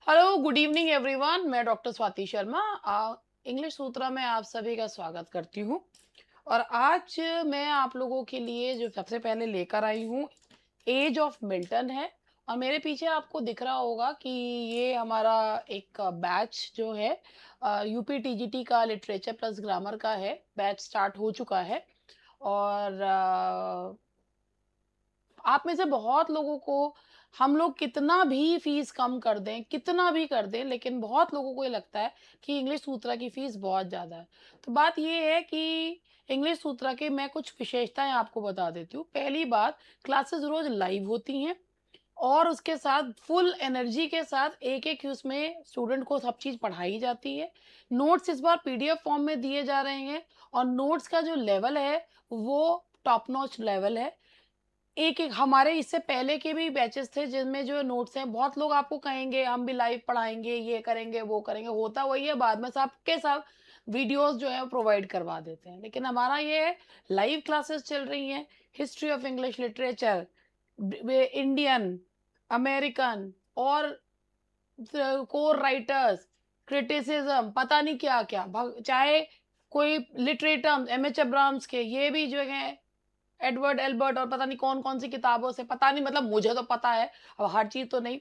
Hello, good evening everyone. मैं doctor Swati Sharma English सूत्रा में आप सभी का स्वागत करती हूँ। और आज मैं आप लोगों के लिए जो सबसे पहले लेकर आई हूँ, एज ऑफ मिल्टन है। और मेरे पीछे आपको दिख रहा होगा कि ये हमारा एक बैच जो है यूपी टीजीटी का लिटरेचर प्लस ग्रामर का है। बैच स्टार्ट हो चुका है। और आप में से बहुत लोगों को हम लोग कितना भी फीस कम कर दें, कितना भी कर दें, लेकिन बहुत लोगों को ये लगता है कि इंग्लिश सूत्रा की फीस बहुत ज़्यादा है। तो बात ये है कि इंग्लिश सूत्रा के मैं कुछ विशेषताएँ आपको बता देती हूँ। पहली बात, क्लासेस रोज़ लाइव होती हैं और उसके साथ फुल एनर्जी के साथ एक-एक उसमें स्टूडेंट को सब चीज़ पढ़ाई जाती है। नोट्स इस बार पीडीएफ फॉर्म में दिए जा रहे हैं और नोट्स का जो लेवल है, वो टॉप नॉच लेवल है। एक-एक हमारे इससे पहले के भी बैचेस थे जिनमें जो नोट्स हैं, बहुत लोग आपको कहेंगे हम भी लाइव पढ़ाएँगे, ये करेंगे, वो करेंगे, होता वही है, बाद में सबके सब वीडियोज़ जो है प्रोवाइड करवा देते हैं। लेकिन हमारा ये है, लाइव क्लासेस चल रही हैं, history of English literature, Indian, American और कोर राइटर्स, क्रिटिसिज्म, पता नहीं क्या-क्या, चाहे कोई लिटरेटम, एमएच अब्राहम्स के, ये भी जो है एडवर्ड एल्बर्ट और पता नहीं कौन-कौन सी किताबों से, पता नहीं, मतलब मुझे तो पता है, अब हर चीज़ तो नहीं।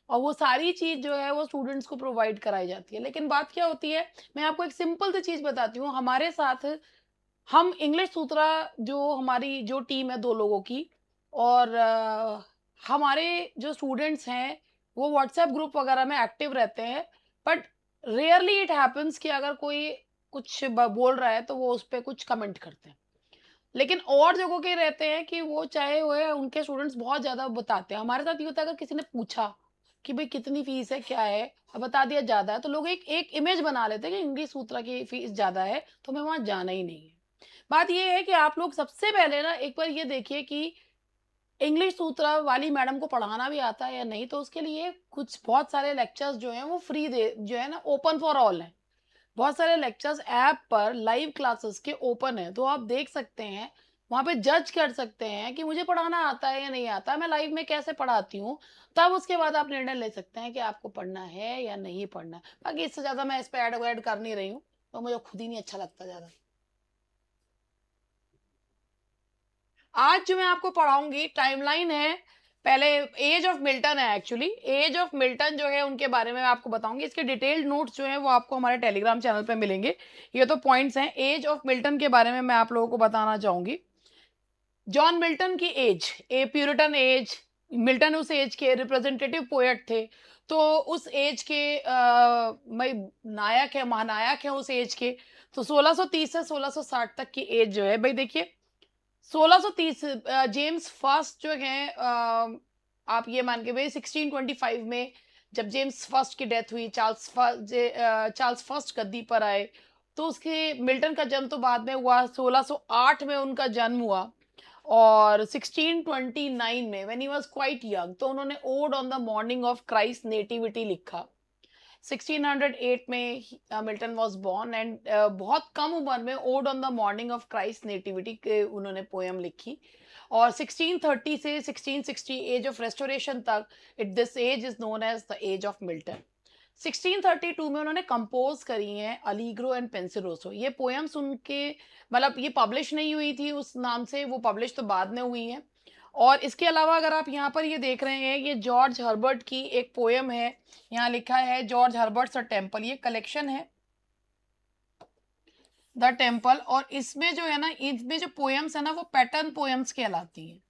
और वो सारी चीज़ जो है वो स्टूडेंट्स को प्रोवाइड कराई जाती है। लेकिन बात क्या होती है, मैं आपको एक सिंपल सी चीज़ बताती हूँ, हमारे साथ हम इंग्लिश सूत्रा जो हमारी जो टीम है 2 लोगों की और हमारे जो स्टूडेंट्स हैं, वो व्हाट्सएप ग्रुप वगैरह में एक्टिव रहते हैं। बट रेयरली इट हैपेंस कि अगर कोई कुछ बोल रहा है तो वो उस पे कुछ कमेंट करते हैं। लेकिन और जगहों के रहते हैं कि वो चाहे वो है उनके स्टूडेंट्स बहुत ज़्यादा बताते हैं। हमारे साथ ये होता है, अगर किसी ने पूछा कि भई कितनी फ़ीस है, क्या है? बता दिया ज़्यादा है, तो लोग एक एक इमेज बना लेते हैं कि इंग्लिश सूत्रा की फ़ीस ज़्यादा है, तो हमें वहाँ जाना ही नहीं है। बात ये है कि आप लोग सबसे पहले ना एक बार ये देखिए कि इंग्लिश सूत्रा वाली मैडम को पढ़ाना भी आता है या नहीं, तो उसके लिए कुछ बहुत सारे लेक्चर्स जो हैं वो फ्री दे जो है ना, ओपन फॉर ऑल हैं। बहुत सारे लेक्चर्स ऐप पर लाइव क्लासेस के ओपन है, तो आप देख सकते हैं, वहाँ पे जज कर सकते हैं कि मुझे पढ़ाना आता है या नहीं आता है, मैं लाइव में कैसे पढ़ाती हूँ। तब उसके बाद आप निर्णय ले सकते हैं कि आपको पढ़ना है या नहीं पढ़ना है। बाकी इससे ज़्यादा मैं इस पे ऐड वैड कर नहीं रही हूँ, तो मुझे खुद ही नहीं अच्छा लगता ज़्यादा। आज जो मैं आपको पढ़ाऊँगी टाइमलाइन है, पहले एज ऑफ मिल्टन है एक्चुअली। एज ऑफ मिल्टन जो है उनके बारे में मैं आपको बताऊँगी। इसके डिटेल्ड नोट्स जो हैं वो आपको हमारे टेलीग्राम चैनल पे मिलेंगे। ये तो पॉइंट्स हैं। एज ऑफ मिल्टन के बारे में मैं आप लोगों को बताना चाहूँगी। जॉन मिल्टन की एज, ए प्यूरिटन एज, मिल्टन उस एज के रिप्रेजेंटेटिव पोएट थे। तो उस एज के मई नायक है, महानायक है उस एज के। तो 1630 से 1660 तक की एज जो है, भई देखिए 1630 जेम्स फर्स्ट जो है आप ये मान के भाई 1625 में जब जेम्स फर्स्ट की डेथ हुई, चार्ल्स फर्स्ट गद्दी पर आए, तो उसके मिल्टन का जन्म तो बाद में हुआ, 1608 में उनका जन्म हुआ। और 1629 में when he was quite young, तो उन्होंने odd on the morning of Christ nativity लिखा। 1608 में मिल्टन वाज बोर्न एंड बहुत कम उम्र में ode on the morning of Christ nativity के उन्होंने पोयम लिखी। और 1630 से 1660 एज ऑफ रेस्टोरेशन तक it this age is known as the age of Milton. 1632 में उन्होंने कंपोज करी हैं अलीग्रो एंड पेंसिलोसो। ये पोएम्स उनके, मतलब ये पब्लिश नहीं हुई थी उस नाम से, वो पब्लिश तो बाद में हुई हैं। और इसके अलावा अगर आप यहाँ पर ये देख रहे हैं, ये जॉर्ज हर्बर्ट की एक पोएम है। यहाँ लिखा है जॉर्ज हर्बर्ट्स अ टेम्पल, ये कलेक्शन है द टेम्पल। और इसमें जो है ना, इसमें जो पोएम्स है ना, वो पैटर्न पोएम्स कहलाती हैं।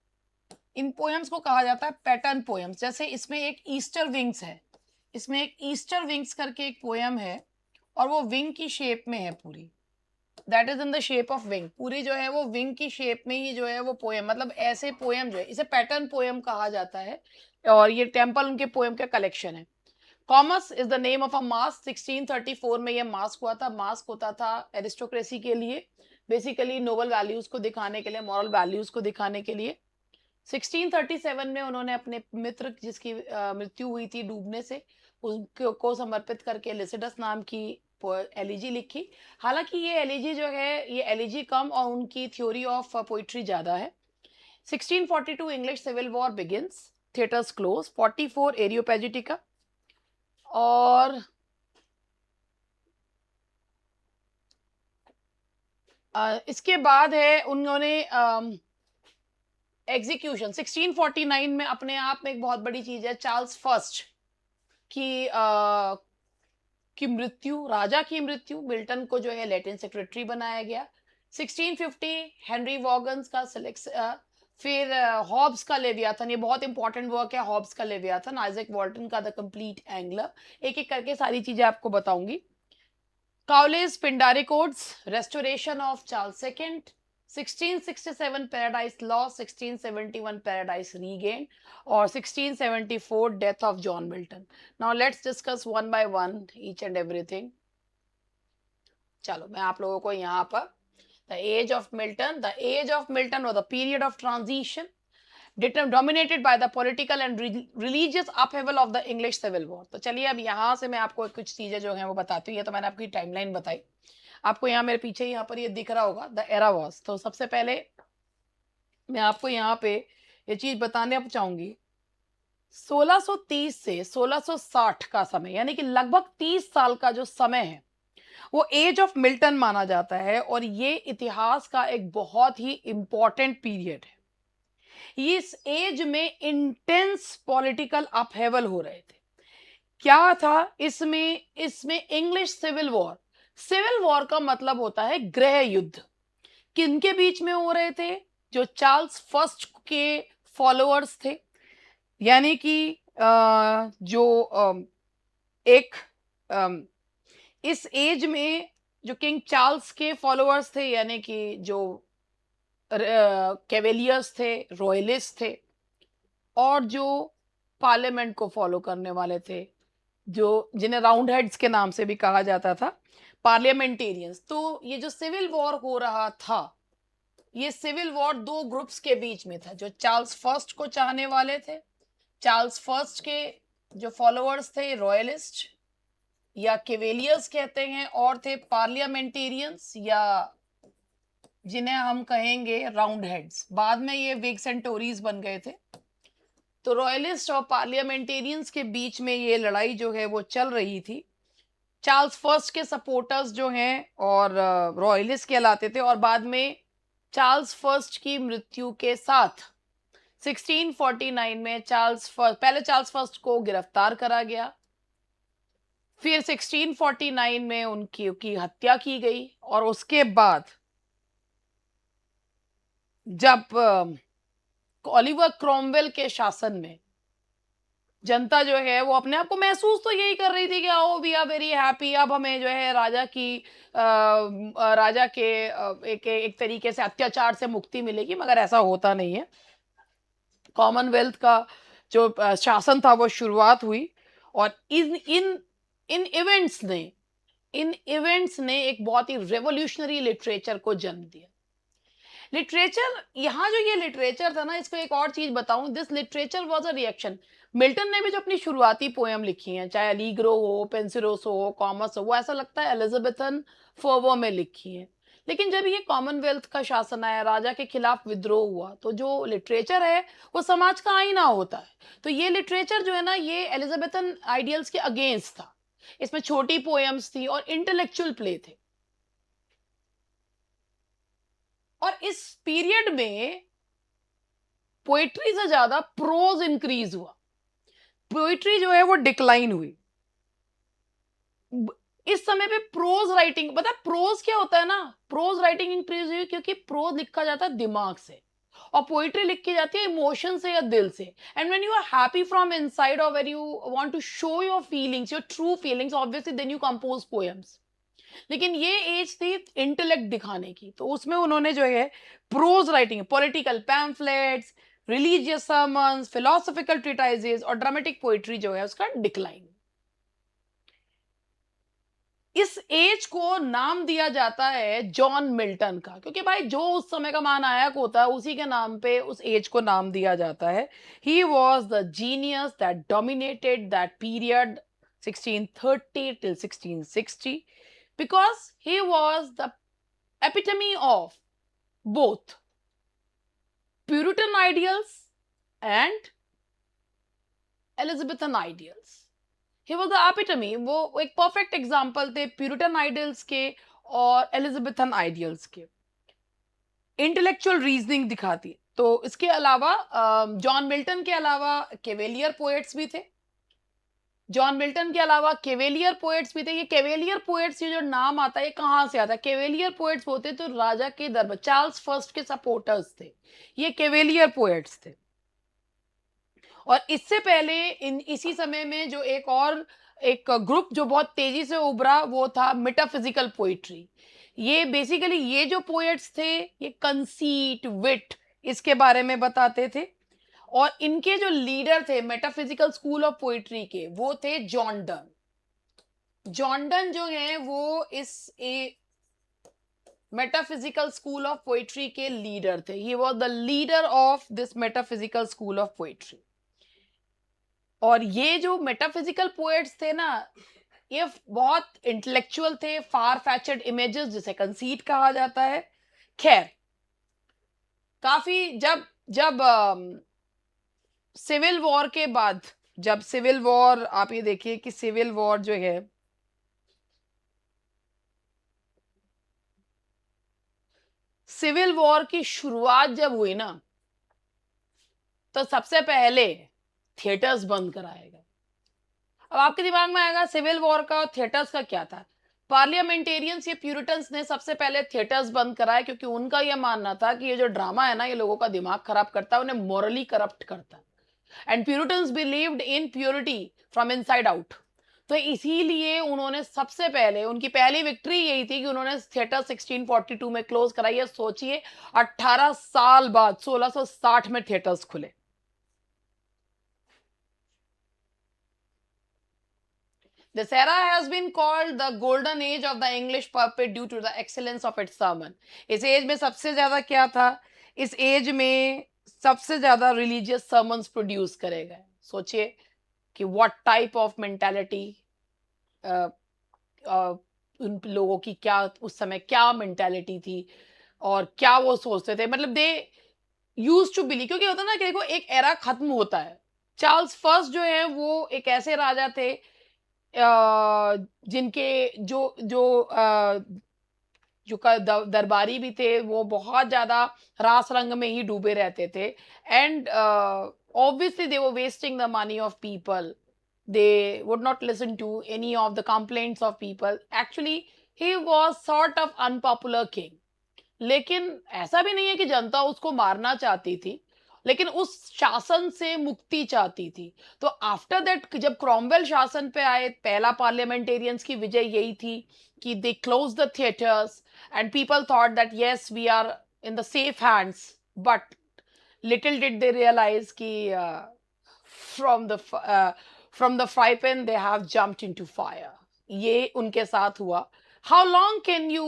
इन पोएम्स को कहा जाता है पैटर्न पोएम्स। जैसे इसमें एक ईस्टर विंग्स है, इसमें एक ईस्टर विंग्स करके एक पोएम है, और वो विंग की शेप में है पूरी। That is in the shape of wing, पूरी जो है वो विंग की शेप में ही जो है वो पोएम, मतलब ऐसे पोएम जो है इसे पैटर्न पोएम कहा जाता है। और ये टेम्पल उनके पोएम का कलेक्शन है। Commerce is the name of a mask. 1634 में ये मास्क हुआ था। मास्क होता था एरिस्टोक्रेसी के लिए, बेसिकली नोबल वैल्यूज को दिखाने के लिए, मॉरल वैल्यूज को दिखाने के लिए। 1637 में उन्होंने अपने मित्र जिसकी मृत्यु हुई थी डूबने से, उनको को समर्पित करके लिसिडस नाम की एलिजी लिखी। हालांकि ये एलिजी जो है, ये एलिजी कम और उनकी थ्योरी ऑफ पोइट्री ज्यादा है। 1642 English civil war begins, theatres close. 44 Areopagitica. और इसके बाद है उन्होंने एग्जीक्यूशन 1649 में, अपने आप में एक बहुत बड़ी चीज है, चार्ल्स फर्स्ट की की मृत्यु, राजा की मृत्यु, मिल्टन को जो है लैटिन सेक्रेटरी बनाया गया। 1650 हेनरी वॉगन्स का सिलेक्स फिर हॉब्स का लेवियाथन, ये बहुत इंपॉर्टेंट वर्क है हॉब्स का लेवियाथन, आइजैक वॉल्टन का द कंप्लीट एंगलर। एक एक करके सारी चीजें आपको बताऊंगी। Cowley's Pindaric odes, restoration of Charles second, 1667 paradise लॉ, 1671 पैराडाइज रीगेन, और 1674 death of John Milton. Now let's discuss one by one each and everything. चलो मैं आप लोगों को यहाँ पर the age of Milton, the age of Milton और the period of transition dominated by the political and religious upheaval of the English Civil War। तो चलिए अब यहाँ से मैं आपको कुछ चीजें जो हैं वो बताती हूँ। ये तो मैंने आपकी टाइमलाइन बताई, आपको यहाँ मेरे पीछे यहाँ पर ये दिख रहा होगा द एरा वॉज। तो सबसे पहले मैं आपको यहाँ पे ये चीज बताने चाहूंगी, 1630 से 1660 का समय, यानी कि लगभग 30 साल का जो समय है वो एज ऑफ मिल्टन माना जाता है, और ये इतिहास का एक बहुत ही इंपॉर्टेंट पीरियड है। इस एज में इंटेंस पॉलिटिकल अपहेवल हो रहे थे। क्या था इसमें? इसमें English civil war, civil war का मतलब होता है गृह युद्ध। किनके बीच में हो रहे थे? जो चार्ल्स फर्स्ट के फॉलोअर्स थे, यानी कि जो एक इस एज में जो किंग चार्ल्स के फॉलोअर्स थे, यानी कि जो कैवेलियर्स थे, रॉयलिस्ट थे, और जो पार्लियामेंट को फॉलो करने वाले थे, जो जिन्हें राउंड हेड्स के नाम से भी कहा जाता था, पार्लियामेंटेरियंस। तो ये जो सिविल वॉर हो रहा था, ये सिविल वॉर दो ग्रुप्स के बीच में था, जो चार्ल्स फर्स्ट को चाहने वाले थे, चार्ल्स फर्स्ट के जो फॉलोअर्स थे रॉयलिस्ट या केवेलियर्स कहते हैं, और थे पार्लियामेंटेरियंस या जिन्हें हम कहेंगे राउंड हेड्स। बाद में ये विग्स एंड टोरीज बन गए थे। तो रॉयलिस्ट और पार्लियामेंटेरियंस के बीच में ये लड़ाई जो है वो चल रही थी। चार्ल्स फर्स्ट के सपोर्टर्स जो हैं और रॉयलिस्ट कहलाते थे, और बाद में चार्ल्स फर्स्ट की मृत्यु के साथ 1649 में चार्ल्स फर्स्ट, पहले चार्ल्स फर्स्ट को गिरफ्तार करा गया, फिर 1649 में उनकी हत्या की गई, और उसके बाद जब ओलिवर क्रोमवेल के शासन में जनता जो है वो अपने आप को महसूस तो यही कर रही थी कि आओ वी आर वेरी हैप्पी, अब हमें जो है राजा की राजा के एक तरीके से अत्याचार से मुक्ति मिलेगी, मगर ऐसा होता नहीं है। कॉमनवेल्थ का जो शासन था वो शुरुआत हुई, और इन इन इन इवेंट्स ने एक बहुत ही रेवोल्यूशनरी लिटरेचर को जन्म दिया। लिटरेचर, यहाँ जो ये लिटरेचर था ना, इसको एक और चीज बताऊं, this literature was a reaction. Milton ने भी जो अपनी शुरुआती पोयम लिखी हैं, चाहे अलीग्रो हो, पेंसिरोसो हो, कॉमर्स हो, वो ऐसा लगता है एलिजाबेथन फर्वो में लिखी है। लेकिन जब ये कॉमनवेल्थ का शासन आया, राजा के खिलाफ विद्रोह हुआ, तो जो लिटरेचर है वो समाज का आईना होता है। तो ये लिटरेचर जो है ना, ये एलिजाबेथन आइडियल्स के अगेंस्ट था। इसमें छोटी पोएम्स थी और इंटेलेक्चुअल प्ले थे। और इस पीरियड में पोएट्री से ज्यादा प्रोज इंक्रीज हुआ, पोएट्री जो है वो डिक्लाइन हुई। इस समय पे प्रोज राइटिंग, पता है प्रोज क्या होता है ना, प्रोज राइटिंग इंक्रीज हुई क्योंकि प्रोज लिखा जाता है दिमाग से, और पोएट्री लिखी जाती है इमोशन से या दिल से। And when you are happy from inside, और when you want to show your feelings, your true feelings, obviously then you compose poems. लेकिन ये एज थी इंटेलेक्ट दिखाने की, तो उसमें उन्होंने जो है prose writing, political pamphlets, religious sermons, philosophical treatises और ड्रामेटिक पोइट्री जो है उसका डिक्लाइन। इस एज को नाम दिया जाता है जॉन मिल्टन का, क्योंकि भाई जो उस समय का महानायक होता है उसी के नाम पे उस एज को नाम दिया जाता है। He was the genius that dominated that period 1630 till 1660, because he was the epitome of both Puritan ideals and Elizabethan ideals. He was the epitome, वो एक परफेक्ट एग्जांपल थे प्यूरिटन आइडियल्स के और एलिजाबेथन आइडियल्स के। Intellectual reasoning दिखाती। तो इसके अलावा जॉन मिल्टन के अलावा केवेलियर पोएट्स भी थे। जॉन मिल्टन के अलावा केवेलियर पोएट्स भी थे। ये केवेलियर पोएट्स, ये जो नाम आता है, ये कहाँ से आता है? केवेलियर पोएट्स होते तो राजा के दरबार, चार्ल्स फर्स्ट के सपोर्टर्स थे, ये केवेलियर पोएट्स थे। और इससे पहले इन इसी समय में जो एक ग्रुप जो बहुत तेजी से उभरा, वो था मेटाफिजिकल पोइट्री। ये बेसिकली ये जो पोएट्स थे, ये कंसीट, विट, इसके बारे में बताते थे। और इनके जो लीडर थे मेटाफिजिकल स्कूल ऑफ पोइट्री के, वो थे जॉन डन। जॉन डन जो है वो इस मेटाफिजिकल स्कूल ऑफ पोइट्री के लीडर थे। He was the leader of this metaphysical school of poetry. और ये जो मेटाफिजिकल पोएट्स थे ना, ये बहुत इंटेलेक्चुअल थे, फार फैचेड इमेजेस जिसे कंसीट कहा जाता है। खैर, काफी जब जब सिविल वॉर के बाद, जब सिविल वॉर, आप ये देखिए कि सिविल वॉर जो है, सिविल वॉर की शुरुआत जब हुई ना, तो सबसे पहले थिएटर्स बंद कराए गए। अब आपके दिमाग में आएगा सिविल वॉर का और थिएटर्स का क्या था? पार्लियामेंटेरियंस, ये प्यूरिटन्स ने सबसे पहले थिएटर्स बंद कराए, क्योंकि उनका यह मानना था कि ये जो ड्रामा है ना, ये लोगों का दिमाग खराब करता है, उन्हें मॉरली करप्ट करता है। And Puritans believed in purity from inside out. तो इसीलिए उन्होंने सबसे पहले, उनकी पहली विक्ट्री यही थी कि उन्होंने थिएटर 1642 में क्लोज कराई है। सोचिए, 18 साल बाद 1660 में थिएटर्स खुले। This era has been called the golden age of the English puppet due to the excellence of its sermon. इस एज में सबसे ज्यादा क्या था? इस एज में सबसे ज्यादा रिलीजियस sermons प्रोड्यूस करे गए। सोचिए कि what type of mentality, उन लोगों की क्या उस समय क्या मेंटालिटी थी और क्या वो सोचते थे। मतलब दे यूज टू बिलीव, क्योंकि होता है ना कि देखो, एक एरा खत्म होता है। चार्ल्स फर्स्ट जो है वो एक ऐसे राजा थे जिनके जो जो जो दरबारी भी थे, वो बहुत ज्यादा रास रंग में ही डूबे रहते थे। And obviously they were wasting the money of people, they would not listen to any of the complaints of people. Actually, he was sort of unpopular king. लेकिन ऐसा भी नहीं है कि जनता उसको मारना चाहती थी, लेकिन उस शासन से मुक्ति चाहती थी। तो आफ्टर दैट जब क्रॉमवेल शासन पे आए, पहला पार्लियामेंटेरियंस की विजय यही थी कि they close the theatres and people thought that yes we are in the safe hands. But little did they realize कि from the from the fry pan they have jumped into fire. ये उनके साथ हुआ। How long can you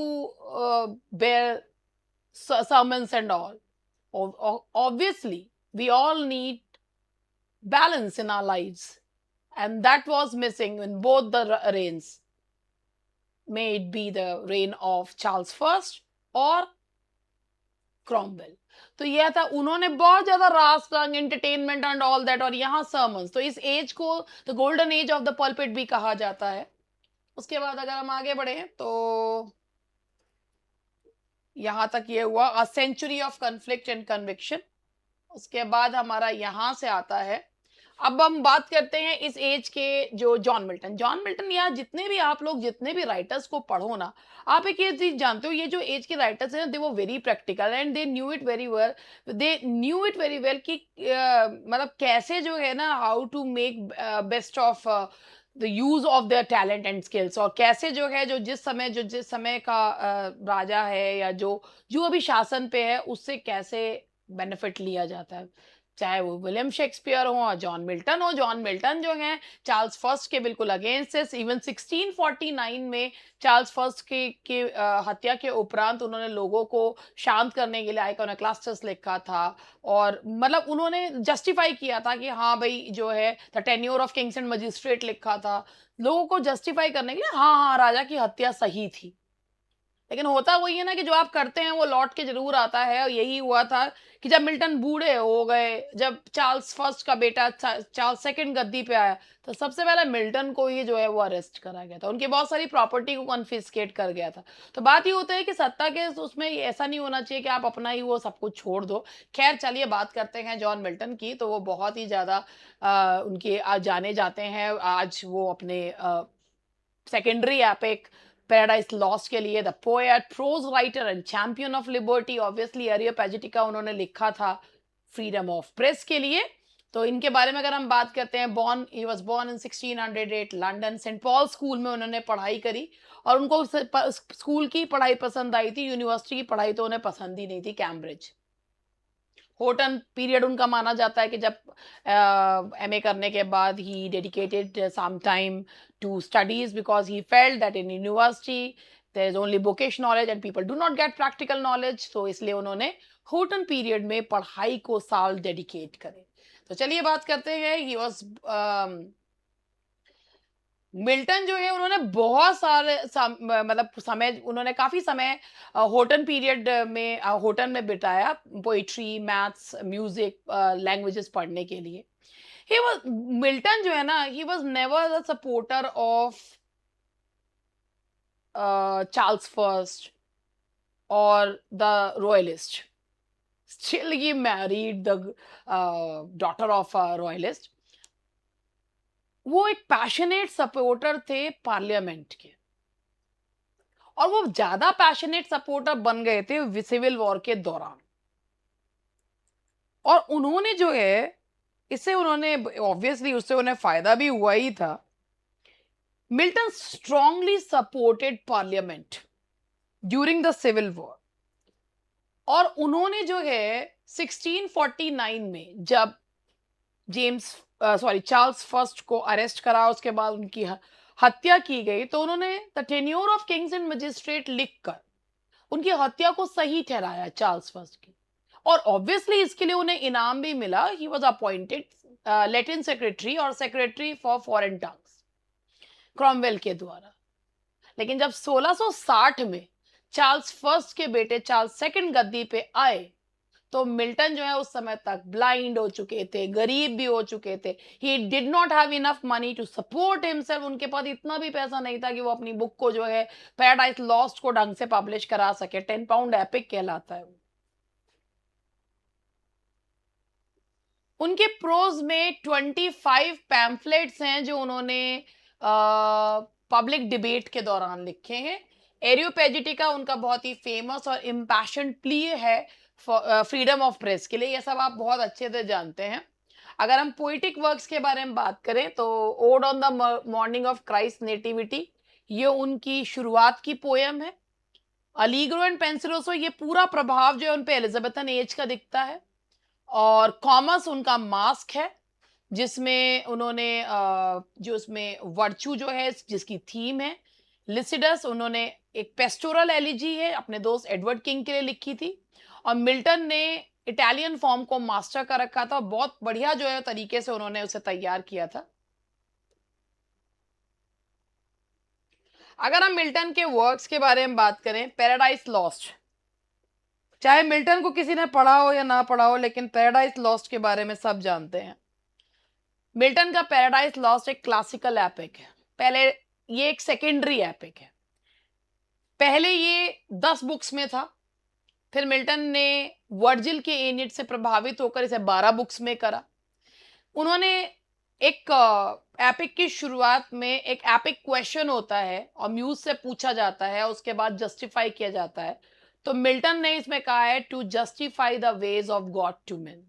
bear sermons and all? Obviously, we all need balance in our lives, and that was missing in both the reigns. May it be the reign of Charles First or Cromwell. तो यह था, उन्होंने बहुत ज्यादा रास रंग, entertainment and all that, और यहाँ sermons। तो इस एज को the golden age of the pulpit भी कहा जाता है। उसके बाद अगर हम आगे बढ़े तो यहां तक ये हुआ a century of conflict and conviction. उसके बाद हमारा यहां से आता है, अब हम बात करते हैं इस एज के जो जॉन मिल्टन या जितने भी आप लोग, जितने भी राइटर्स को पढ़ो ना, आप एक ये चीज जानते हो, ये जो एज के राइटर्स हैं, दे वो very practical and they knew it very well. They knew it very well कि मतलब कैसे जो है ना, how to make best of the use of their talent and skills, और कैसे जो है, जो जिस समय का राजा है या जो जो अभी शासन पे है, उससे कैसे बेनिफिट लिया जाता है। चाहे वो विलियम शेक्सपियर हो और जॉन मिल्टन हो। जॉन मिल्टन जो हैं चार्ल्स फर्स्ट के बिल्कुल अगेंस्ट है। इवन 1649 में चार्ल्स फर्स्ट के हत्या के उपरांत उन्होंने लोगों को शांत करने के लिए आइकोनोक्लास्टस लिखा था, और मतलब उन्होंने जस्टिफाई किया था कि हाँ भाई जो है, the tenure of kings and magistrate लिखा था लोगों को जस्टिफाई करने के लिए, हाँ हाँ राजा की हत्या सही थी। लेकिन होता वही है ना कि जो आप करते हैं वो लौट के ज़रूर आता है, और यही हुआ था कि जब मिल्टन बूढ़े हो गए, जब चार्ल्स फर्स्ट का बेटा चार्ल्स सेकंड गद्दी पे आया, तो सबसे पहले मिल्टन को ही जो है वो अरेस्ट करा गया था। उनकी बहुत सारी प्रॉपर्टी को कॉन्फिस्केट कर गया था। तो बात ये होता है कि सत्ता के उसमें ये ऐसा नहीं होना चाहिए कि आप अपना ही वो सब कुछ छोड़ दो। ख़ैर चलिए बात करते हैं जॉन मिल्टन की, तो वो बहुत ही ज़्यादा उनके जाने जाते हैं। आज वो अपने सेकेंडरी एपिक पैराडाइज लॉस्ट के लिए the poet, prose writer and champion of liberty, obviously Areopagitica उन्होंने लिखा था फ्रीडम ऑफ प्रेस के लिए। तो इनके बारे में अगर हम बात करते हैं, born he was born in 1608 London, Saint Paul school में उन्होंने पढ़ाई करी, और उनको स्कूल की पढ़ाई पसंद आई थी, यूनिवर्सिटी की पढ़ाई तो उन्हें पसंद ही नहीं थी, कैम्ब्रिज। होटन पीरियड उनका माना जाता है कि जब एमए करने के बाद he dedicated some time to studies, because he felt that in university there is only bookish knowledge and people do not get practical knowledge, तो इसलिए उन्होंने होटन पीरियड में पढ़ाई को साल डेडिकेट करे। तो चलिए बात करते हैं, ही वॉज मिल्टन जो है उन्होंने बहुत सारे मतलब समय, उन्होंने काफी समय होटन पीरियड में होटन में बिताया, पोइट्री, मैथ्स, म्यूजिक, लैंग्वेजेस पढ़ने के लिए। ही वाज मिल्टन जो है ना, he was never the supporter of Charles first और the royalist. Still he married the daughter of a royalist. वो एक पैशनेट सपोर्टर थे पार्लियामेंट के, और वो ज्यादा पैशनेट सपोर्टर बन गए थे सिविल वॉर के दौरान। और उन्होंने जो है, इससे उन्होंने ऑब्वियसली उससे उन्हें फायदा भी हुआ ही था। Milton strongly supported parliament during the civil war, और उन्होंने जो है 1649 में जब जेम्स सॉरी चार्ल्स फर्स्ट को अरेस्ट करा, उसके बाद उनकी हत्या की गई, तो उन्होंने the tenure of kings and magistrate लिखकर उनकी हत्या को सही ठहराया चार्ल्स फर्स्ट की। और ऑब्वियसली इसके लिए उन्हें इनाम भी मिला। He was appointed Latin secretary और secretary for foreign tongues Cromwell के द्वारा। लेकिन जब 1660 में चार्ल्स फर्स्ट के बेटे चार्ल्स सेकंड गद्दी पे आए, तो मिल्टन जो है उस समय तक ब्लाइंड हो चुके थे, गरीब भी हो चुके थे। He did not have enough money to support himself. उनके पास इतना भी पैसा नहीं था कि वो अपनी बुक को जो है पैराडाइज लॉस्ट को ढंग से पब्लिश करा सके। 10 पाउंड एपिक कहलाता है वो। उनके प्रोज में 25 पैम्फलेट्स हैं जो उन्होंने पब्लिक डिबेट के दौरान लिखे हैं। एरियोपेजिटिका उनका बहुत ही फेमस और इम्पैशन प्ली है फ्रीडम ऑफ प्रेस के लिए, ये सब आप बहुत अच्छे से जानते हैं। अगर हम पोइटिक वर्क्स के बारे में बात करें, तो odd on the morning of Christ nativity, ये उनकी शुरुआत की पोयम है। अलीग्रो एंड पेंसिलोसो, ये पूरा प्रभाव जो है उन पे एलिजाबेथन एज का दिखता है। और कॉमर्स उनका मास्क है, जिसमें उन्होंने जो उसमें वर्चू जो है जिसकी थीम है। लिसिडस उन्होंने एक पेस्टोरल एलिजी है अपने दोस्त एडवर्ड किंग के लिए लिखी थी। और मिल्टन ने इटालियन फॉर्म को मास्टर कर रखा था, बहुत बढ़िया जो है तरीके से उन्होंने उसे तैयार किया था। अगर हम मिल्टन के वर्क्स के बारे में बात करें, पैराडाइज लॉस्ट, चाहे मिल्टन को किसी ने पढ़ा हो या ना पढ़ा हो, लेकिन पैराडाइज लॉस्ट के बारे में सब जानते हैं। मिल्टन का पैराडाइज लॉस्ट एक क्लासिकल एपिक है। पहले ये एक सेकेंडरी एपिक है। पहले ये 10 बुक्स में था, फिर मिल्टन ने वर्जिल के एनिड से प्रभावित होकर इसे 12 बुक्स में करा। उन्होंने एक एपिक की शुरुआत में एक एपिक क्वेश्चन होता है और म्यूज से पूछा जाता है, उसके बाद जस्टिफाई किया जाता है। तो मिल्टन ने इसमें कहा है to justify the ways of God to man.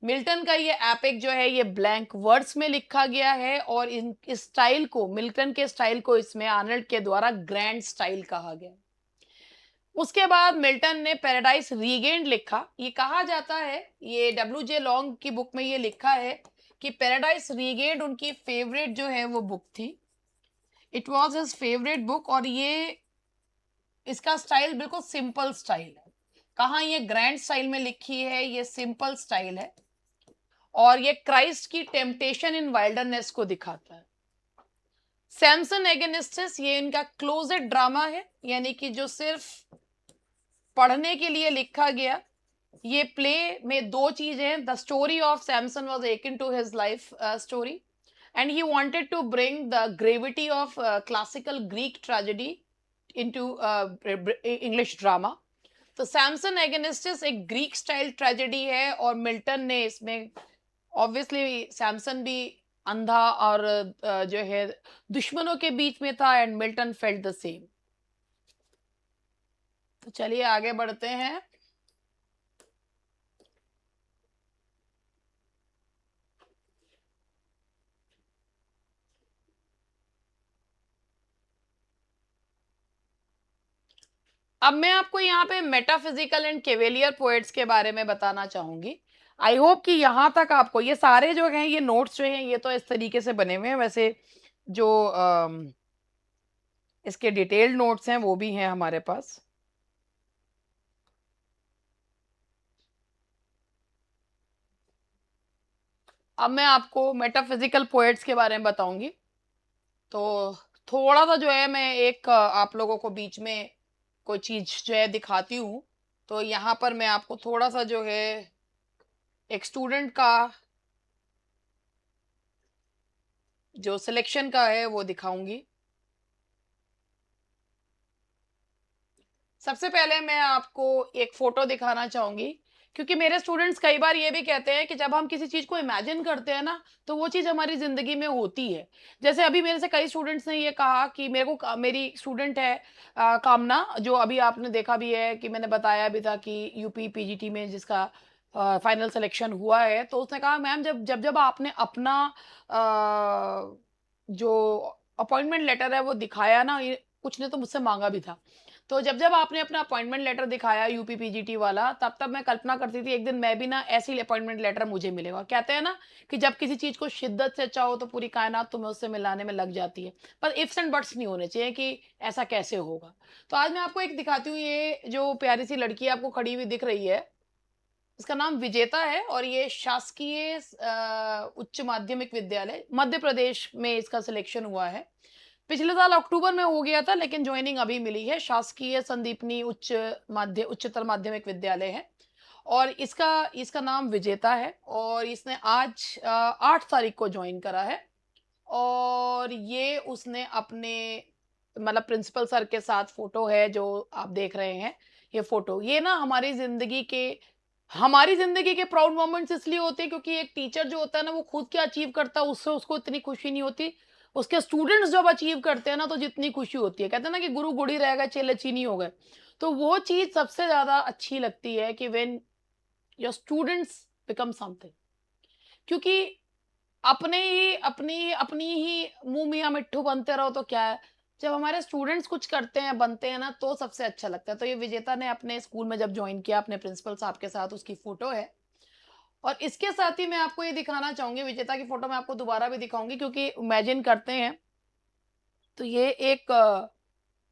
Milton का ये एपिक जो है ये ब्लैंक वर्ड्स में लिखा गया है, और इस स्टाइल को, मिल्टन के स्टाइल को इसमें आर्नल्ड के द्वारा ग्रैंड स्टाइल कहा गया। उसके बाद मिल्टन ने पैराडाइज रीगेन्ड लिखा। ये कहा जाता है, ये W.J. लॉन्ग की बुक में ये लिखा है कि पैराडाइज रीगेन्ड उनकी फेवरेट जो है वो बुक थी। It was his favourite book, और ये इसका स्टाइल बिल्कुल सिंपल स्टाइल है। कहाँ ये ग्रैंड स्टाइल में लिखी है, ये सिंपल स्टाइल है, और ये क्राइस्ट की टेम्पटेशन इन वाइल्डरनेस को दिखाता है। सैमसन एगेनिस्टिस ये इनका क्लोजेट ड्रामा है, यानी कि जो सिर्फ पढ़ने के लिए लिखा गया। ये प्ले में दो चीजें हैं। The story of Samson was akin to his life story, and he wanted to bring the gravity of classical Greek tragedy into English drama। तो सैमसन एगेनिस्टिस एक ग्रीक स्टाइल ट्रेजेडी है, और मिल्टन ने इसमें ऑब्वियसली सैमसन भी अंधा और जो है दुश्मनों के बीच में था, and Milton felt the same. तो चलिए आगे बढ़ते हैं। अब मैं आपको यहाँ पे मेटाफिजिकल एंड केवेलियर पोएट्स के बारे में बताना चाहूंगी। आई होप कि यहाँ तक आपको ये सारे जो हैं, ये नोट्स जो हैं, ये तो इस तरीके से बने हुए हैं। वैसे जो इसके डिटेल्ड नोट्स हैं वो भी हैं हमारे पास। अब मैं आपको मेटाफिजिकल पोएट्स के बारे में बताऊंगी। तो थोड़ा सा जो है मैं एक आप लोगों को बीच में कोई चीज जो है दिखाती हूँ। तो यहाँ पर मैं आपको थोड़ा सा जो है एक स्टूडेंट का जो सिलेक्शन का है वो दिखाऊंगी। सबसे पहले मैं आपको एक फोटो दिखाना चाहूंगी, क्योंकि मेरे स्टूडेंट्स कई बार ये भी कहते हैं कि जब हम किसी चीज को इमेजिन करते हैं ना, तो वो चीज हमारी जिंदगी में होती है। जैसे अभी मेरे से कई स्टूडेंट्स ने ये कहा कि मेरी स्टूडेंट है कामना, जो अभी आपने देखा भी है कि मैंने बताया भी था कि यूपी पीजीटी में जिसका फाइनल सिलेक्शन हुआ है। तो उसने कहा मैम, जब जब जब आपने अपना जो अपॉइंटमेंट लेटर है वो दिखाया ना, ये कुछ ने तो मुझसे मांगा भी था। तो जब जब आपने अपना अपॉइंटमेंट लेटर दिखाया यूपी पीजीटी वाला, तब तब मैं कल्पना करती थी एक दिन मैं भी ना ऐसी अपॉइंटमेंट लेटर मुझे मिलेगा। कहते हैं ना कि जब किसी चीज को शिद्दत से चाहो तो पूरी कायनात तुम्हें उससे मिलाने में लग जाती है, पर इफ्स एंड बट्स नहीं होने चाहिए कि ऐसा कैसे होगा। तो आज मैं आपको एक दिखाती हूँ। ये जो प्यारी सी लड़की आपको खड़ी हुई दिख रही है, इसका नाम विजेता है, और ये शासकीय उच्च माध्यमिक विद्यालय मध्य प्रदेश में इसका सिलेक्शन हुआ है। पिछले साल अक्टूबर में हो गया था, लेकिन ज्वाइनिंग अभी मिली है। शासकीय संदीपनी उच्चतर माध्यमिक विद्यालय है, और इसका इसका नाम विजेता है, और इसने आज 8 तारीख को ज्वाइन करा है। और ये उसने अपने मतलब प्रिंसिपल सर के साथ फोटो है जो आप देख रहे हैं। ये फोटो ये ना हमारी जिंदगी के प्राउड मोमेंट्स इसलिए होते हैं क्योंकि एक टीचर जो होता है ना, वो खुद क्या अचीव करता है उससे उसको इतनी खुशी नहीं होती। उसके स्टूडेंट्स जब अचीव करते हैं ना, तो जितनी खुशी होती है। कहते हैं ना कि गुरु गुड़ी रहेगा चेले चीनी हो गए। तो वो चीज सबसे ज्यादा अच्छी लगती है कि when your students become something. क्योंकि अपनी अपनी ही मुंह मियाँ मिट्ठू बनते रहो तो क्या है। जब हमारे स्टूडेंट्स कुछ करते हैं बनते हैं ना, तो सबसे अच्छा लगता है। तो ये विजेता ने अपने स्कूल में जब ज्वाइन किया अपने प्रिंसिपल साहब के साथ, उसकी फोटो है। और इसके साथ ही मैं आपको ये दिखाना चाहूंगी, विजेता की फोटो मैं आपको दोबारा भी दिखाऊंगी क्योंकि इमेजिन करते हैं। तो ये एक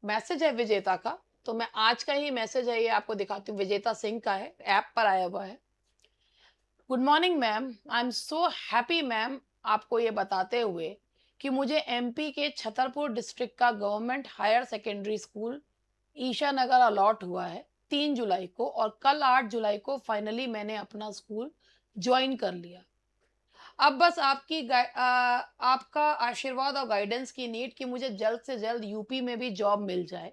मैसेज है विजेता का। तो मैं आज का ही मैसेज है ये आपको दिखाती हूँ। विजेता सिंह का है, ऐप पर आया हुआ है। Good morning ma'am, I am so happy ma'am, आपको ये बताते हुए कि मुझे एमपी के छतरपुर डिस्ट्रिक्ट का government higher secondary school Isha Nagar allot हुआ है 3 जुलाई को, और कल 8 जुलाई को फाइनली मैंने अपना स्कूल ज्वाइन कर लिया। अब बस आपका आशीर्वाद और गाइडेंस की नीड कि मुझे जल्द से जल्द यूपी में भी जॉब मिल जाए।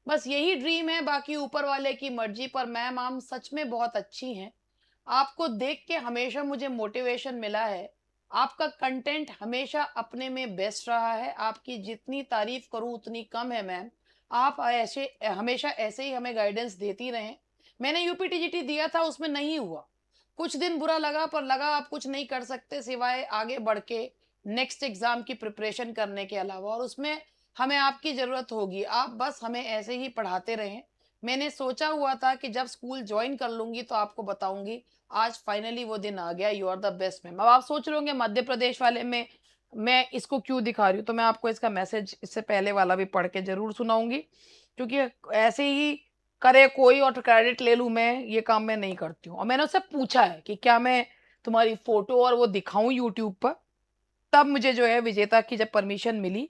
बस यही ड्रीम है, बाकी ऊपर वाले की मर्जी। पर मैम आप सच में बहुत अच्छी हैं। आपको देख के हमेशा मुझे मोटिवेशन मिला है। आपका कंटेंट हमेशा अपने में बेस्ट रहा है। आपकी जितनी तारीफ करूं उतनी कम है मैम। आप ऐसे हमेशा ऐसे ही हमें गाइडेंस देती रहें। मैंने यूपीटीजीटी दिया था, उसमें नहीं हुआ। कुछ दिन बुरा लगा, पर लगा आप कुछ नहीं कर सकते सिवाय आगे बढ़ के नेक्स्ट एग्जाम की प्रिपरेशन करने के अलावा, और उसमें हमें आपकी ज़रूरत होगी। आप बस हमें ऐसे ही पढ़ाते रहें। मैंने सोचा हुआ था कि जब स्कूल ज्वाइन कर लूँगी तो आपको बताऊँगी। आज फाइनली वो दिन आ गया। You are the best ma'am. अब आप सोच रहे होंगे मध्य प्रदेश वाले में मैं इसको क्यों दिखा रही हूँ, तो मैं आपको इसका मैसेज इससे पहले वाला भी पढ़ के ज़रूर सुनाऊँगी, क्योंकि ऐसे ही करे कोई और क्रेडिट ले लूँ मैं, ये काम मैं नहीं करती हूँ। और मैंने उससे पूछा है कि क्या मैं तुम्हारी फ़ोटो और वो दिखाऊँ यूट्यूब पर? तब मुझे जो है विजेता की जब परमिशन मिली,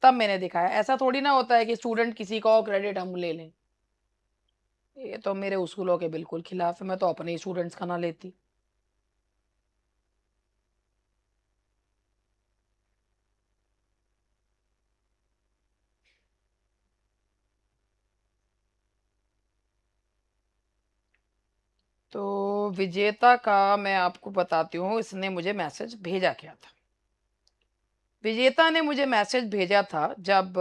तब मैंने दिखाया। ऐसा थोड़ी ना होता है कि स्टूडेंट किसी का और क्रेडिट हम ले लें। ये तो मेरे उसूलों के बिल्कुल खिलाफ है, मैं तो अपने ही स्टूडेंट्स का ना लेती। तो विजेता का मैं आपको बताती हूँ, इसने मुझे मैसेज भेजा क्या था। विजेता ने मुझे मैसेज भेजा था जब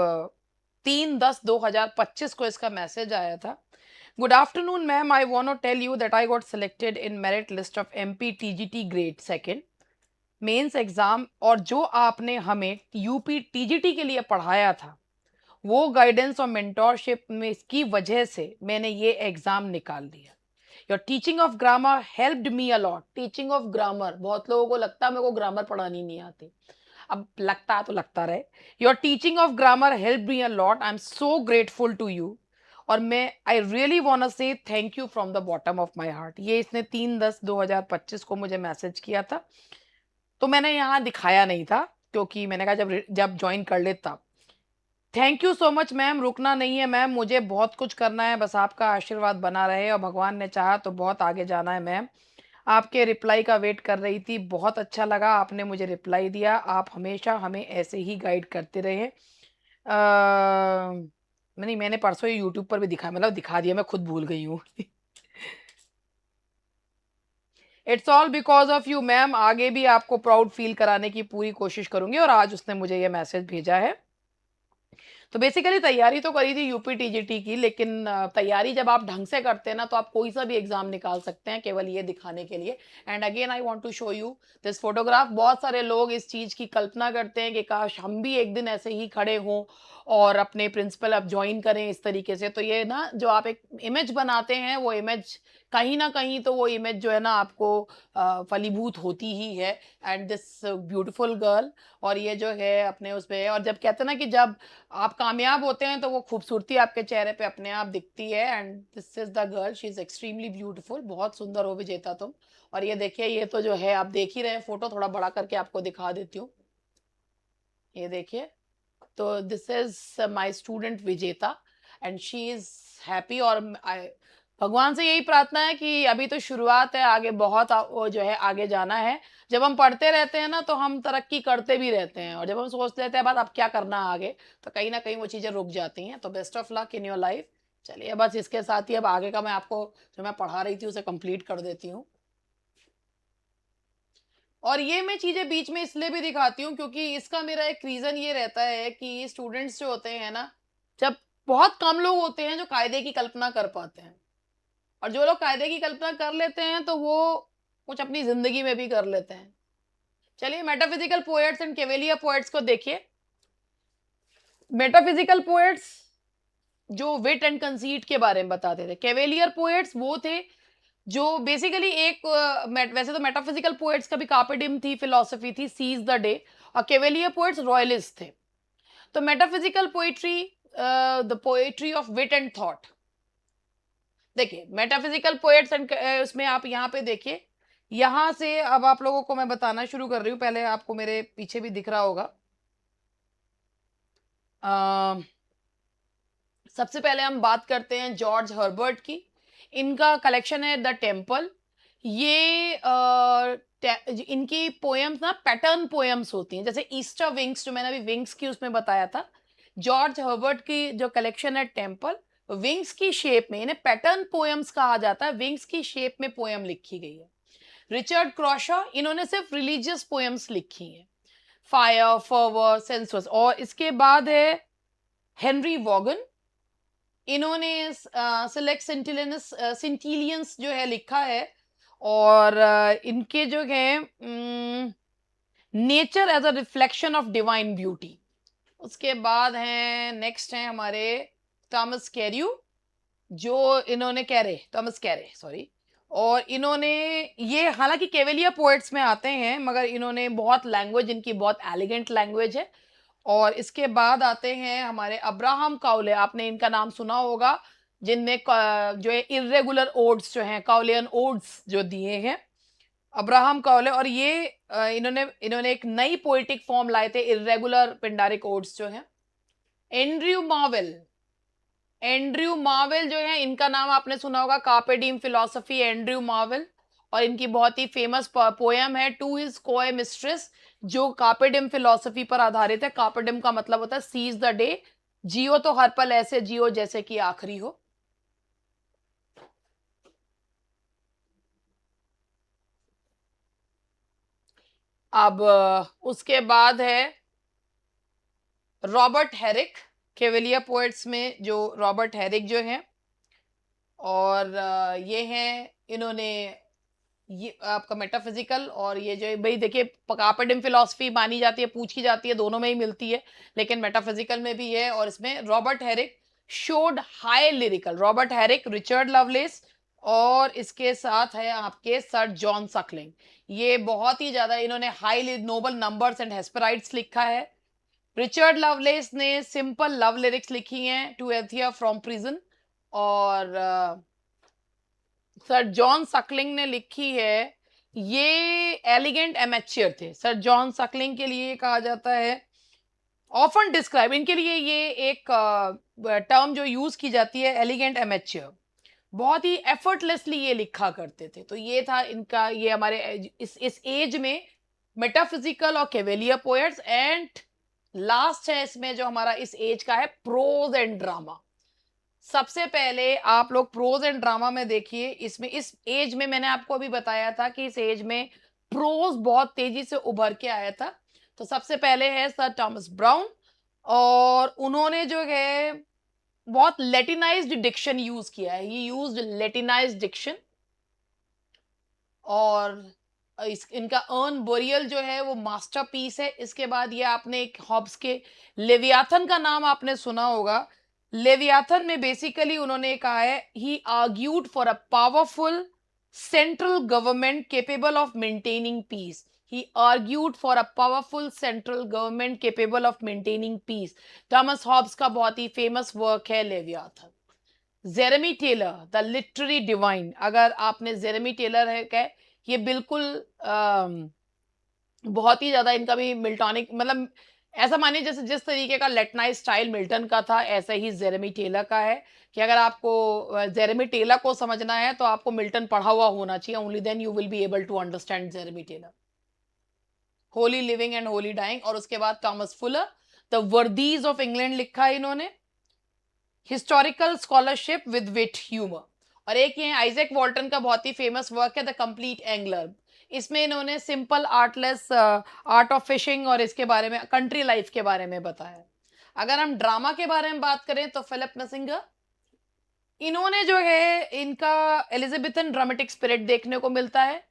3/10/2025 को इसका मैसेज आया था। Good afternoon ma'am, I want to tell you that I got selected in merit list of MP TGT grade second mains exam, और जो आपने हमें यूपी टीजीटी के लिए पढ़ाया था, वो गाइडेंस और मेंटोरशिप में इसकी वजह से मैंने ये एग्जाम निकाल दिया। Your teaching of grammar helped me a lot. Teaching of grammar, बहुत लोगों को लगता है मेरे को ग्रामर पढ़ानी नहीं आती। अब लगता है तो लगता रहे। Your teaching of grammar help me a lot, I am so grateful to you. और मैं I really want say thank you from the bottom of my heart. ये इसने 3/10/2025 को मुझे मैसेज किया था। तो मैंने यहाँ दिखाया नहीं था, क्योंकि मैंने कहा जब जब ज्वाइन कर ले तब। Thank you so much ma'am, रुकना नहीं है मैम, मुझे बहुत कुछ करना है, बस आपका आशीर्वाद बना रहे और भगवान ने चाहा तो बहुत आगे जाना है मैम। आपके रिप्लाई का वेट कर रही थी, बहुत अच्छा लगा आपने मुझे रिप्लाई दिया, आप हमेशा हमें ऐसे ही गाइड करते रहे। नहीं, मैंने परसों ही यूट्यूब पर भी दिखा, मतलब दिखा दिया, मैं खुद भूल गई हूँ। It's all because of you ma'am, आगे भी आपको प्राउड फील कराने की पूरी कोशिश करूंगी। और आज उसने मुझे ये मैसेज भेजा है। तो बेसिकली तैयारी तो करी थी यूपी टीजीटी की, लेकिन तैयारी जब आप ढंग से करते हैं ना, तो आप कोई सा भी एग्जाम निकाल सकते हैं, केवल ये दिखाने के लिए। And again I want to show you this photograph. बहुत सारे लोग इस चीज की कल्पना करते हैं कि काश हम भी एक दिन ऐसे ही खड़े हों और अपने प्रिंसिपल अब ज्वाइन करें इस तरीके से। तो ये ना, जो आप एक इमेज बनाते हैं, वो इमेज कहीं ना कहीं तो वो इमेज जो है ना आपको फलीभूत होती ही है। एंड दिस ब्यूटीफुल गर्ल, और ये जो है अपने उसमें है। और जब कहते हैं ना कि जब आप कामयाब होते हैं तो वो खूबसूरती आपके चेहरे पे अपने आप दिखती है। And this is the girl, she is extremely beautiful. बहुत सुंदर हो विजेता तुम। और ये देखिए, ये तो जो है आप देख ही रहे हैं, फोटो थोड़ा बड़ा करके आपको दिखा देती हूँ। ये देखिए, तो दिस इज माय स्टूडेंट विजेता, एंड शी इज हैप्पी। और भगवान से यही प्रार्थना है कि अभी तो शुरुआत है, आगे बहुत वो जो है आगे जाना है। जब हम पढ़ते रहते हैं ना, तो हम तरक्की करते भी रहते हैं, और जब हम सोच लेते हैं बात अब क्या करना है आगे, तो कहीं ना कहीं वो चीजें रुक जाती हैं। तो best of luck in your life. चलिए, बस इसके साथ ही अब आगे का मैं आपको जो मैं पढ़ा रही थी उसे कंप्लीट कर देती हूँ। और ये मैं चीजें बीच में इसलिए भी दिखाती हूँ, क्योंकि इसका मेरा एक रीजन ये रहता है कि स्टूडेंट्स जो होते हैं ना, जब बहुत कम लोग होते हैं जो कायदे की कल्पना कर पाते हैं। और जो लोग कायदे की कल्पना कर लेते हैं, तो वो कुछ अपनी जिंदगी में भी कर लेते हैं। चलिए, metaphysical poets and cavalier poets को देखिए। मेटाफिजिकल पोएट्स जो विट एंड कंसीट के बारे में बताते थे। केवेलियर पोएट्स वो थे जो बेसिकली एक वैसे तो मेटाफिजिकल पोएट्स का भी कार्pe diem थी, फिलॉसफी थी, सीज द डे। और केवेलियर पोएट्स रॉयलिस्ट थे। तो metaphysical poetry, the poetry of wit and thought. देखिए, मेटाफिजिकल पोएट्स एंड उसमें आप यहाँ पे देखिए, यहाँ से अब आप लोगों को मैं बताना शुरू कर रही हूँ। पहले आपको मेरे पीछे भी दिख रहा होगा। अ, सबसे पहले हम बात करते हैं जॉर्ज हर्बर्ट की। इनका कलेक्शन है द टेम्पल। ये इनकी पोएम्स ना पैटर्न पोएम्स होती हैं, जैसे ईस्टर विंग्स जो मैंने अभी विंग्स की उसमें बताया था। जॉर्ज हर्बर्ट की जो कलेक्शन है टेम्पल, विंग्स की शेप में, इन्हें पैटर्न पोएम्स कहा जाता है। विंग्स की शेप में पोएम लिखी गई है। रिचर्ड क्रॉशा, इन्होंने सिर्फ रिलीजियस पोएम्स लिखी हैं। Fire, fervour, sensuous. और इसके बाद है हेनरी वॉगन। इन्होंने सिलेक्ट सेंटिलियंस सेंटिलियंस जो है लिखा है। और इनके जो है nature as a reflection of divine beauty. उसके बाद हैं, नेक्स्ट हैं हमारे थॉमस कैर्यू, जो इन्होंने कैरे थॉमस कैरे सॉरी। और इन्होंने, ये हालांकि केवेलियर पोएट्स में आते हैं, मगर इन्होंने बहुत लैंग्वेज, इनकी बहुत एलिगेंट लैंग्वेज है। और इसके बाद आते हैं हमारे अब्राहम काउले, आपने इनका नाम सुना होगा, जिनमें जो है इर्रेगुलर ओड्स जो हैं, काउलियन ओड्स जो दिए हैं। अब्राहम काउले, और ये इन्होंने इन्होंने एक नई पोएटिक फॉर्म लाए थे, इर्रेगुलर पिंडारिक ओड्स जो हैं। एंड्रयू मार्वेल, एंड्रयू मार्वेल जो है, इनका नाम आपने सुना होगा, कार्pe diem फिलॉसफी, एंड्रयू मार्वेल। और इनकी बहुत ही फेमस पोयम है टू हिज कोय मिस्ट्रेस, जो कार्pe diem फिलॉसफी पर आधारित है। कार्pe diem का मतलब होता है सीज द डे, जियो तो हर पल ऐसे जियो जैसे कि आखिरी हो। अब उसके बाद है रॉबर्ट हेरिक, केवलियर पोएट्स में जो रॉबर्ट हेरिक जो हैं, और ये हैं, इन्होंने ये आपका मेटाफिजिकल, और ये जो भाई देखिए, कार्pe diem फिलॉसफी मानी जाती है, पूछी जाती है, दोनों में ही मिलती है, लेकिन मेटाफिजिकल में भी है। और इसमें Robert Herrick showed high lyrical, Robert Herrick, Richard loveless, और इसके साथ है आपके सर जॉन सकलिंग। ये बहुत ही ज्यादा इन्होंने हाई नोबल नंबर्स एंड हेस्पेराइड्स लिखा है। रिचर्ड लवलेस ने सिंपल लव लिरिक्स लिखी हैं, टू एथिया फ्रॉम प्रिजन, और सर जॉन सकलिंग ने लिखी है, ये एलिगेंट एमेच्योर थे। सर जॉन सकलिंग के लिए कहा जाता है, ऑफन डिस्क्राइब, इनके लिए ये एक टर्म जो यूज की जाती है, एलिगेंट एमेच्योर। बहुत ही एफर्टलेसली ये लिखा करते थे। तो ये था इनका, ये हमारे इस एज में मेटाफिजिकल और केवेलियर पोएट्स। एंड लास्ट है इसमें जो हमारा इस एज का है, प्रोज एंड ड्रामा। सबसे पहले आप लोग प्रोज एंड ड्रामा में देखिए, इसमें इस एज में मैंने आपको अभी बताया था कि इस एज में प्रोज बहुत तेजी से उभर के आया था। तो सबसे पहले है सर थॉमस ब्राउन, और उन्होंने जो है बहुत लेटिनाइज्ड डिक्शन यूज किया है, ही यूज्ड लेटिनाइज्ड डिक्शन। और इनका अर्न बोरियल जो है वो मास्टरपीस है। इसके बाद ये आपने एक हॉब्स के लेवियाथन का नाम आपने सुना होगा। लेवियाथन में बेसिकली उन्होंने कहा है, he argued for a powerful central government capable of maintaining peace. He argued for a powerful central government capable of maintaining peace. Thomas Hobbes का बहुत ही फेमस वर्क है Leviathan. Jeremy Taylor, the literary divine, अगर आपने Jeremy Taylor है क्या, ये बिल्कुल बहुत ही ज्यादा इनका भी मिल्टॉनिक, मतलब ऐसा मानिए जैसे जिस तरीके का लेटनाइट स्टाइल मिल्टन का था, ऐसा ही जेरेमी टेलर का है। कि अगर आपको जेरेमी टेलर को समझना है तो आपको मिल्टन पढ़ा हुआ होना चाहिए, only then you will be able to understand Jeremy Taylor. Holy living and holy dying. और उसके बाद Thomas Fuller, the worthies of England लिखा है इन्होंने, historical scholarship with wit humour. और एक ये आइजैक वॉल्टन का बहुत ही फेमस वर्क है, द कंप्लीट एंगलर। इसमें इन्होंने simple artless art of fishing और इसके बारे में, कंट्री लाइफ के बारे में बताया। अगर हम ड्रामा के बारे में बात करें तो फिलिप मैसिंगर, इन्होंने जो है, इनका एलिजाबेथन ड्रामेटिक स्पिरिट देखने को मिलता है।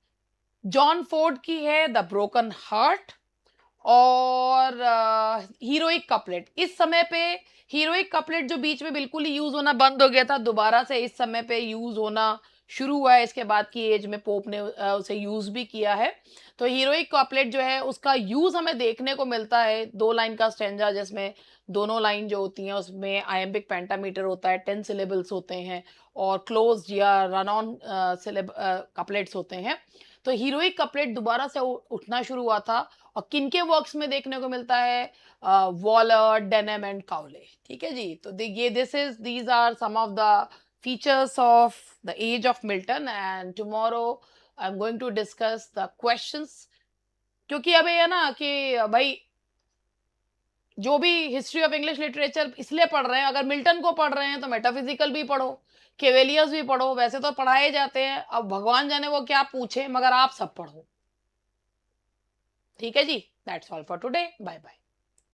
जॉन फोर्ड की है द ब्रोकन हार्ट, और हीरोइक कपलेट। इस समय पे हीरोइक कपलेट जो बीच में बिल्कुल ही यूज होना बंद हो गया था, दोबारा से इस समय पे यूज होना शुरू हुआ है। इसके बाद की एज में पोप ने उसे यूज भी किया है। तो हीरोइक कपलेट जो है उसका यूज हमें देखने को मिलता है, 2 लाइन का स्टेंजा, जिसमें दोनों लाइन जो होती हैं उसमें आयम्बिक पेंटामीटर होता है, 10 सिलेबल्स होते हैं, और क्लोज या रन ऑन कपलेट्स होते हैं। तो हीरोइक कपलेट दोबारा से उठना शुरू हुआ था। और किनके वर्क्स में देखने को मिलता है, वॉलर, डेनम एंड काउले। ठीक है जी। तो ये these are some of the features of the age of Milton. And tomorrow I am going to discuss the questions. क्योंकि अब ये है ना कि भाई, जो भी हिस्ट्री ऑफ इंग्लिश लिटरेचर इसलिए पढ़ रहे हैं, अगर मिल्टन को पढ़ रहे हैं तो मेटाफिजिकल भी पढ़ो, केवेलियर्स भी पढ़ो, वैसे तो पढ़ाए जाते हैं, अब भगवान जाने वो क्या पूछे, मगर आप सब पढ़ो। ठीक है जी। That's all for today. Bye bye.